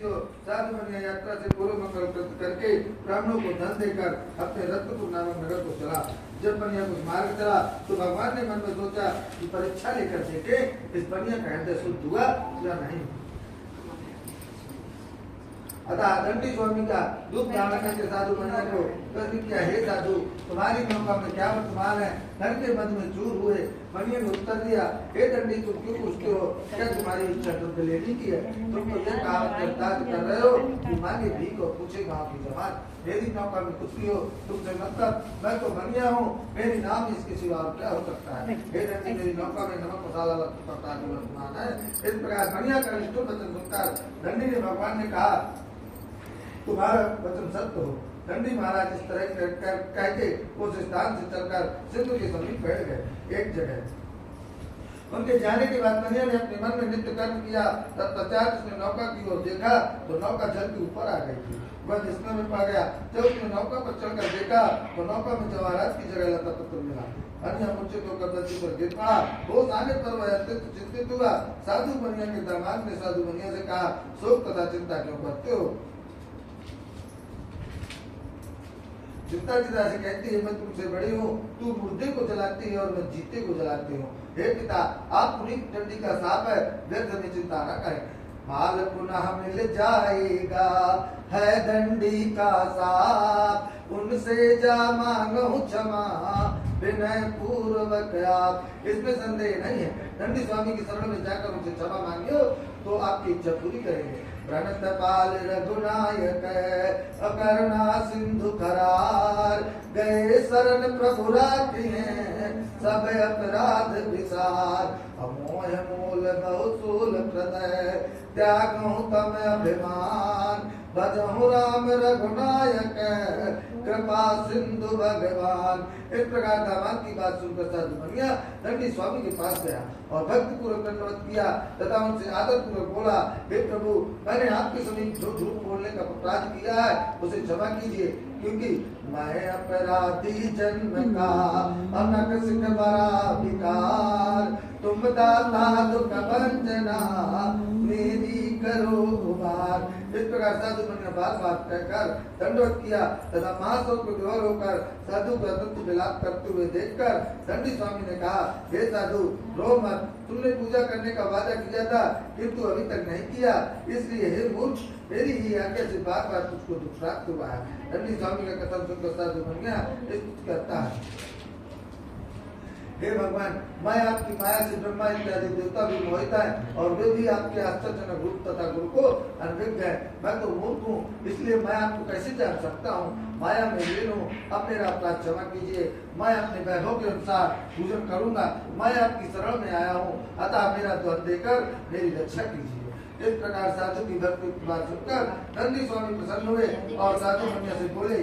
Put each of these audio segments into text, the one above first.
साधु बनिया यात्रा से पूर्व मंगल प्राप्त करके ब्राह्मणों को धन देकर अपने रत्नपुर नामक नगर को चला। जब बनिया कुछ मार्ग चला तो भगवान ने मन में सोचा कि परीक्षा लेकर देखे इस बनिया का हृदय शुद्ध हुआ या नहीं। अतः दंडी स्वामी का दुख ब्राह्मण के साधु बनिया को प्रश्न किया, हे साधु तुम्हारी नौका में क्या वर्तमान है? धन के मद में चूर हुए। बनिया ने उत्तर दिया, हे दंडी तुम क्यों पूछते हो? क्या तुम्हारी इच्छा दुर्ग लेने की है? तुम तो यह कहावत कर रहे हो कि मांगे भीख और पूछे गाँव की जमात। मेरी नौका में कुछ भी हो तुमसे मतलब, मैं तो बनिया हूँ, मेरी नाम इसके सिवा और क्या हो सकता है? हे दंडी मेरी नौका में नमक मसाला पड़ता वर्तमान है। इस प्रकार बनिया का निष्ठुर वचन सुनकर दंडी ने भगवान ने कहा, तुम्हारा वचन सत्य हो। दंडी महाराज इस तरह कह के उस स्थान से चलकर सिंधु के समीप बैठ गए एक जगह। उनके जाने के बाद बनिया ने अपने मन में नित्य कर्म किया। तत्पश्चात उसने नौका की ओर देखा तो नौका जल के ऊपर आ गई थी। वह जिसमें में पा गया। जब उसने नौका पर चढ़कर देखा तो नौका में जवाहरात की जगह लता पत्र मिला। अन्य मूर्छित होकर धरती पर गिर पड़ा। होश आने पर वह अत्यंत चिंतित हुआ। साधु बनिया के दामाद ने साधु बनिया से कहा, शोक तथा चिंता क्यों करते हो? चिंता चिता से कहती है, मैं तुमसे बड़ी हूँ, तू मुर्दे को जलाती है और मैं जीते को जलाती हूँ। हे पिता, आप पुनीत दंडी का साप है, व्यर्थ में चिंता न करें। माल पुनः मिल जाएगा है दंडी का साप, उनसे जा मांगो क्षमा विनय पूर्वक आप। इसमें संदेह नहीं है। दंडी स्वामी की शरण में जाकर उनसे क्षमा मांगियो तो आपकी इच्छा पूरी करेंगे। प्रणतपाल रघुनायक अकरुणा सिंधु करार, गए शरण प्रभु राखिए सब अपराध विसार। अमोह मूल बहुसूल हृदय त्यागो तम अभिमान, भजहु राम रघुनायक कृपा सिंधु भगवान। इस प्रकार दामाद की बात सुनकर साधु बनिया दंडी स्वामी के पास गया और भक्ति पूर्वक दंडवत किया तथा उनसे आदर पूर्वक बोला, हे प्रभु, मैंने आपके समीप जो झूठ बोलने का अपराध किया है उसे क्षमा कीजिए, क्योंकि मैं अपराधी जन्म का अनक सिख बड़ा विकार। तुम दाता दुख भंजना मेरी करो उबार। इस प्रकार साधु बनिया बात बात कहकर दंडवत किया तथा महाशोक को विवश होकर साधु का अत्यंत विलाप करते हुए देखकर दंडी स्वामी ने कहा, हे साधु रो मत, तुमने पूजा करने का वादा किया था किंतु अभी तक नहीं किया, इसलिए हे मूर्ख मेरी ही आज्ञा से बार बार तुझको दुख प्राप्त हुआ है। दंडी स्वामी का कथन सुनकर साधु बनिया कहता है, हे भगवान, मैं आपकी माया से ब्रह्मा इत्यादि देवता भी मोहित है और वे भी आपके आश्चर्यजनक रूप तथा गुरु को अनभिज्ञ है। मैं तो मूर्ख हूँ, इसलिए मैं आपको कैसे जान सकता हूँ? माया में लीन हूँ, अब मेरा अपराध क्षमा कीजिए। मैं अपने वैभव के अनुसार पूजन करूंगा। मैं आपकी शरण में आया हूँ, अतः मेरा द्वार देकर मेरी रक्षा कीजिए। इस प्रकार साधु की भक्ति की बात सुनकर दंडी स्वामी प्रसन्न हुए और साधु बनिया से बोले,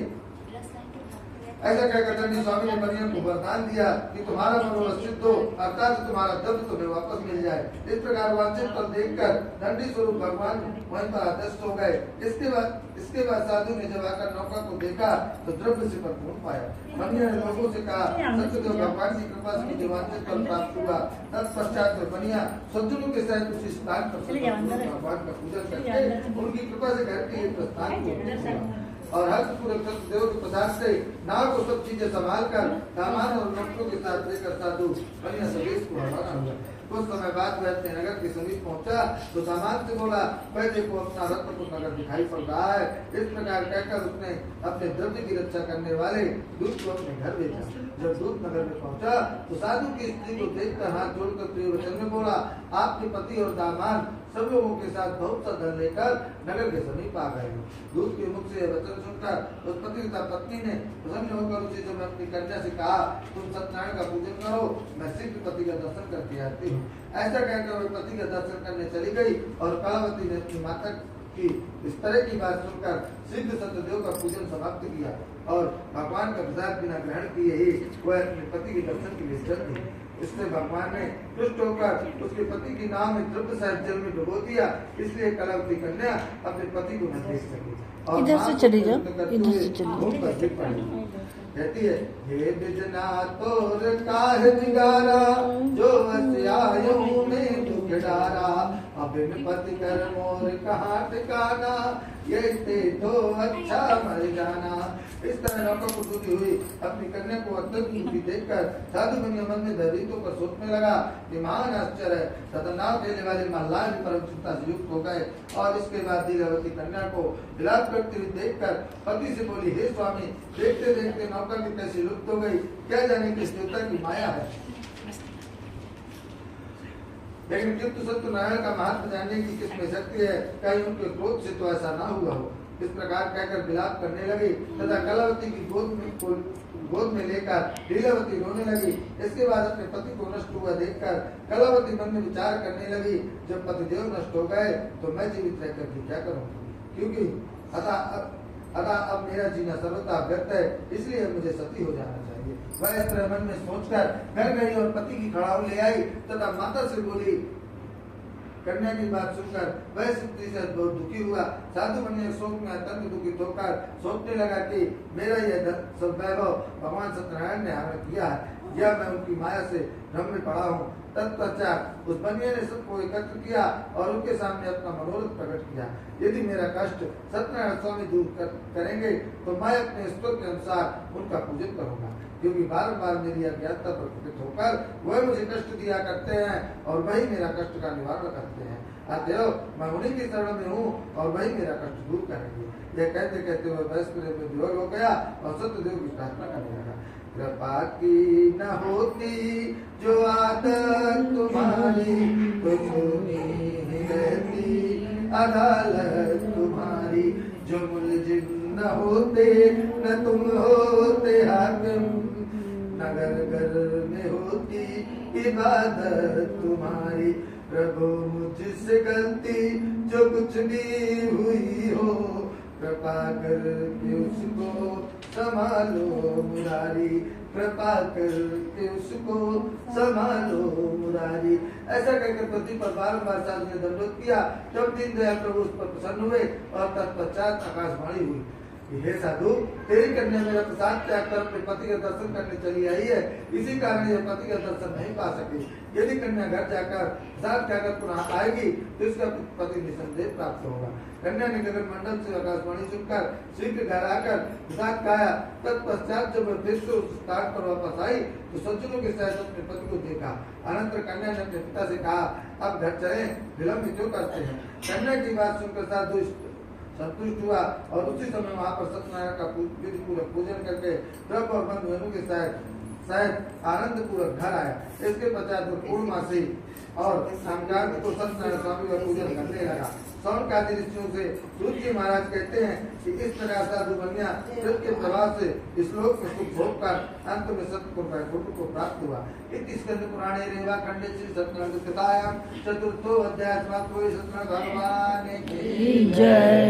ऐसा कहकर दंडी स्वामी ने बनिया को वरदान दिया कि तुम्हारा मनोरथ सिद्ध हो, अर्थात तुम्हारा दर्द तुम्हें वापस मिल जाए। इस प्रकार वांछित फल देखकर दंडी स्वरूप भगवान वहीं पर आदस्त हो गए। इसके बाद साधु ने जब आकर नौका को देखा तो द्रव्य से भरपूर पाया। बनिया ने लोगों से कहा, सत्यदेव भगवान की कृपा से मुझे वांछित फल प्राप्त हुआ। तत्पश्चात बनिया सज्जनों के साथ उसी स्थान पर भगवान का पूजन करके उनकी कृपा से घर के प्रस्थान और हर्षपूर्वक सत्यदेव के प्रसाद से नाव को सब चीजें संभाल कर सामान और नौकरों के साथ लेकर साधु बनिया स्वदेश को रवाना हुआ। कुछ समय बाद वह अपने नगर के समीप पहुंचा तो सामान से बोला, पहले को अपना रत्नपुर नगर दिखाई पड़ रहा है। इस प्रकार कहकर उसने अपने द्रव्य की रक्षा करने वाले दूत को अपने घर भेजा। जब दूत नगर में पहुंचा तो साधु की स्त्री को देखकर हाथ जोड़कर प्रिय वचन में बोला, आपके पति और दामाद सब लोगों के साथ बहुत सा धन लेकर नगर के समीप आ गए। दूत के मुख से वचन सुनकर उस पति तथा पत्नी ने प्रसन्न होकर उसे जब अपनी कन्या से कहा, तुम सत्यनारायण का पूजन करो, मैं शीघ्र पति का दर्शन करके आती हूँ। ऐसा कहकर वह पति का दर्शन करने चली गई और कलावती ने अपनी माता की इस तरह की बात सुनकर शीघ्र सत्यदेव का पूजन समाप्त किया और भगवान का प्रसाद बिना ग्रहण किए ही वह अपने पति के दर्शन के लिए चल दी। इसलिए भगवान ने तुष्ट होकर उसके पति के नाम में द्रव्य सहित जल में डुबो दिया। इसलिए कलावती कन्या अपने पति को न देख सकी और इधर से चली जाओ, इधर से चली कहती है, हे बिजना तोर काहे बिगारा जो वस्यायों में मुझे डारा, अभिन पति कर मोर कहाँ ठिकाना, ये ते तो अच्छा मर जाना। इस तरह नौका को डूबी हुई अपनी कन्या को अत्यंत दुखी देखकर साधु बनिया मन में भयभीत होकर सोचने लगा कि महान आश्चर्य है, खतरनाक देने वाले मल्लाह भी परम चिंता से युक्त हो गए। और इसके बाद लीलावती कन्या को विलाप करती हुई देखकर पति से बोली, हे स्वामी, देखते देखते नौका की कैसी लुप्त हो गई, क्या जाने किस देवता की माया है। लेकिन किंतु सत्यनारायण का महत्व जानने की किसमें शक्ति है, कहीं उनके क्रोध से तो ऐसा ना हुआ हो। इस प्रकार कहकर विलाप करने लगी तथा कलावती की गोद में लेकर लीलावती रोने लगी। इसके बाद अपने पति को नष्ट हुआ देखकर कलावती मन में विचार करने लगी, जब पतिदेव नष्ट हो गए तो मैं जीवित रहकर भी क्या करूँगी, क्योंकि अतः अब मेरा जीना सर्वथा व्यर्थ है, इसलिए मुझे सती हो जाना चाहिए। वह इस तरह मन में सोचकर घर गई और पति की खड़ाऊ ले आई तथा माता से बोली। कन्या की बात सुनकर वह स्त्री से बहुत दुखी हुआ। साधु बनिया शोक में अत्यंत दुखित होकर सोचने लगा कि मेरा यह सब वैभव भगवान सत्यनारायण ने हमें किया है, या मैं उनकी माया से भ्रम में पड़ा हूँ। तत्पश्चात उस बनिया ने सबको एकत्र किया और उनके सामने अपना मनोरथ प्रकट किया। यदि मेरा कष्ट सत्यनारायण स्वामी दूर करेंगे तो मैं अपने स्तोत्र के अनुसार उनका पूजन करूंगा, क्योंकि बार बार मेरी अज्ञानता प्रकटित होकर वह मुझे कष्ट दिया करते हैं और वही मेरा कष्ट का निवारण करते हैं। अतएव मैं उन्हीं की शरण में हूँ और वही मेरा कष्ट दूर करेंगे। यह कहते कहते वह वयस्क में विवल हो गया और सत्यदेव की प्रार्थना करने लगा। कृपा की न होती जो आदत तुम्हारी, तो सुनी रहती अदालत तुम्हारी। जो मुलजिम न होते न तुम होते हाकिम, नगर घर में होती इबादत तुम्हारी। प्रभु मुझसे गलती जो कुछ भी हुई हो, कृपा करके उसको संभालो मुरारी। कृपा करके उसको संभालो मुरारी। ऐसा कहकर पति पर बारंबार साधु ने दंडोत किया। तब दीनदयाल प्रभु उस पर प्रसन्न हुए और तत्पश्चात आकाशवाणी हुई, हे साधु, तेरी कन्या मेरा प्रसाद त्याग कर अपने पति का दर्शन करने चली आई है, इसी कारण यह पति का दर्शन नहीं पा सकी। यदि कन्या घर जाकर प्रसाद त्यागकर पुनः आएगी तो इसका पति निसंदेह प्राप्त होगा। कन्या ने गगन मंडल से आकाशवाणी सुनकर शीघ्र घर आकर प्रसाद खाया। तत्पश्चात जब वह फिर से उस स्थान पर वापस आई तो सज्जनों के साथ अपने पति को देखा। अनंतर कन्या ने अपने पिता से कहा, अब घर चले, विलम्ब क्यों करते हैं। कन्या की बात सुनकर साधु संतुष्ट हुआ और उसी समय वहाँ पर सत्यनारायण का विधि पूर्वक पूजन करके द्रव्य और बंधु वेणु के साथ आनंद पूर्वक घर आया। इसके पश्चात पूर्णमासी और संक्रांति को सत्यनारायण स्वामी का पूजन करने लगा। सौन का ऋषियों से सूर्य महाराज कहते हैं कि इस तरह साधु बनिया के प्रभाव से इस लोक में सुख भोग कर अंत में सत्य को प्राप्त हुआ। इस स्कंद पुराणे रेवा खंडे श्री सत्यनारायण कथायां चतुर्थो अध्याय समाप्त हुए। सत्यनारायण भगवान की जय।